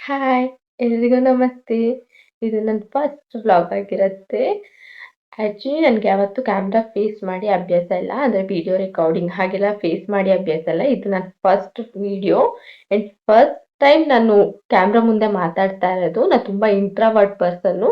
Hi! ಎಲ್ರಿಗೂ ನಮಸ್ತೆ. ಇದು ನನ್ನ ಫಸ್ಟ್ ವ್ಲಾಗ್ ಆಗಿರುತ್ತೆ. ಆ್ಯಕ್ಚುಲಿ ನನಗೆ ಯಾವತ್ತೂ ಕ್ಯಾಮ್ರಾ ಫೇಸ್ ಮಾಡಿ ಅಭ್ಯಾಸ ಇಲ್ಲ. ಅಂದರೆ ವಿಡಿಯೋ ರೆಕಾರ್ಡಿಂಗ್ ಹಾಗೆಲ್ಲ ಫೇಸ್ ಮಾಡಿ ಅಭ್ಯಾಸ ಇಲ್ಲ. ಇದು ನನ್ನ first video and first time ನಾನು ಕ್ಯಾಮ್ರಾ ಮುಂದೆ ಮಾತಾಡ್ತಾ ಇರೋದು. ನಾನು ತುಂಬ ಇಂಟ್ರೋವರ್ಟ್ ಪರ್ಸನ್ನು.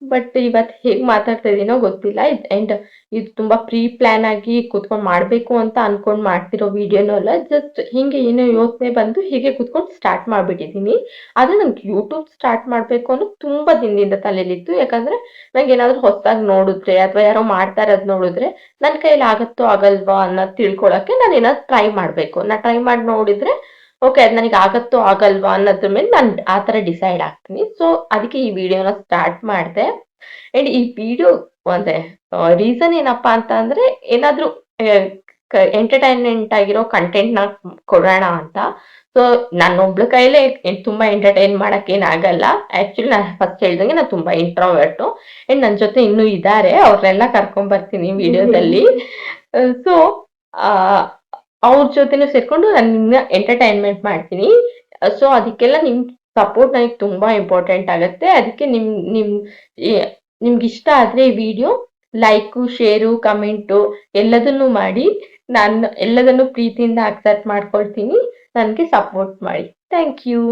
ಬಟ್ ಇವತ್ತು ಹೇಗೆ ಮಾತಾಡ್ತಾ ಇದ್ದೀನೋ ಗೊತ್ತಿಲ್ಲ. ಆ್ಯಂಡ್ ಇದು ತುಂಬ ಪ್ರೀ ಪ್ಲಾನ್ ಆಗಿ ಕೂತ್ಕೊಂಡು ಮಾಡಬೇಕು ಅಂತ ಅನ್ಕೊಂಡು ಮಾಡ್ತಿರೋ ವಿಡಿಯೋನೂ ಅಲ್ಲ. ಜಸ್ಟ್ ಹಿಂಗೆ ಏನೋ ಯೋಚನೆ ಬಂದು ಹೀಗೆ ಕೂತ್ಕೊಂಡು ಸ್ಟಾರ್ಟ್ ಮಾಡಿಬಿಟ್ಟಿದ್ದೀನಿ. ಆದರೆ ನಂಗೆ ಯೂಟ್ಯೂಬ್ ಸ್ಟಾರ್ಟ್ ಮಾಡಬೇಕು ಅನ್ನೋದು ತುಂಬ ದಿನದಿಂದ ತಲೆಯಲ್ಲಿತ್ತು. ಯಾಕಂದರೆ ನಂಗೆ ಏನಾದರೂ ಹೊಸದಾಗಿ ನೋಡಿದ್ರೆ ಅಥವಾ ಯಾರೋ ಮಾಡ್ತಾ ಇರೋದು ನೋಡಿದ್ರೆ ನನ್ನ ಕೈಯಲ್ಲಿ ಆಗುತ್ತೋ ಆಗಲ್ವಾ ಅನ್ನೋದು ತಿಳ್ಕೊಳ್ಳೋಕ್ಕೆ ನಾನು ಏನಾದ್ರು ಟ್ರೈ ಮಾಡಬೇಕು. ನಾನು ಟ್ರೈ ಮಾಡಿ ನೋಡಿದರೆ ಓಕೆ ಅದು ನನಗೆ ಆಗುತ್ತೋ ಆಗಲ್ವಾ ಅನ್ನೋದ್ರ ಮೇಲೆ ನಾನು ಆ ಥರ ಡಿಸೈಡ್ ಆಗ್ತೀನಿ. ಸೊ ಅದಕ್ಕೆ ಈ ವಿಡಿಯೋನ ಸ್ಟಾರ್ಟ್ ಮಾಡಿದೆ. ಆ್ಯಂಡ್ ಈ ವಿಡಿಯೋ ಅಂದರೆ ರೀಸನ್ ಏನಪ್ಪಾ ಅಂತ ಅಂದರೆ ಏನಾದರೂ ಎಂಟರ್ಟೈನ್ಮೆಂಟ್ ಆಗಿರೋ ಕಂಟೆಂಟ್ನ ಕೊಡೋಣ ಅಂತ. ಸೊ ನನ್ನೊಬ್ಳ ಕೈಲೇ ತುಂಬ ಎಂಟರ್ಟೈನ್ ಮಾಡೋಕ್ಕೇನಾಗಲ್ಲ. ಆ್ಯಕ್ಚುಲಿ ನಾನು ಫಸ್ಟ್ ಹೇಳ್ದಂಗೆ ನಾನು ತುಂಬ ಇಂಟ್ರೋವರ್ಟು. ಆ್ಯಂಡ್ ನನ್ನ ಜೊತೆ ಇನ್ನೂ ಇದ್ದಾರೆ, ಅವ್ರನ್ನೆಲ್ಲ ಕರ್ಕೊಂಬರ್ತೀನಿ ವಿಡಿಯೋದಲ್ಲಿ. ಸೊ ಅವ್ರ ಜೊತೆನೂ ಸೇರಿಕೊಂಡು ನಾನು ನಿಮ್ಮನ್ನ ಎಂಟರ್ಟೈನ್ಮೆಂಟ್ ಮಾಡ್ತೀನಿ. ಸೊ ಅದಕ್ಕೆಲ್ಲ ನಿಮ್ಮ ಸಪೋರ್ಟ್ ನನಗೆ ತುಂಬ ಇಂಪಾರ್ಟೆಂಟ್ ಆಗುತ್ತೆ. ಅದಕ್ಕೆ ನಿಮ್ಗಿಷ್ಟ ಆದರೆ ಈ ವಿಡಿಯೋ ಲೈಕು, ಶೇರು, ಕಮೆಂಟು ಎಲ್ಲದನ್ನೂ ಮಾಡಿ. ನಾನು ಎಲ್ಲದನ್ನೂ ಪ್ರೀತಿಯಿಂದ ಅಕ್ಸೆಪ್ಟ್ ಮಾಡ್ಕೊಳ್ತೀನಿ. ನನಗೆ ಸಪೋರ್ಟ್ ಮಾಡಿ. Thank you.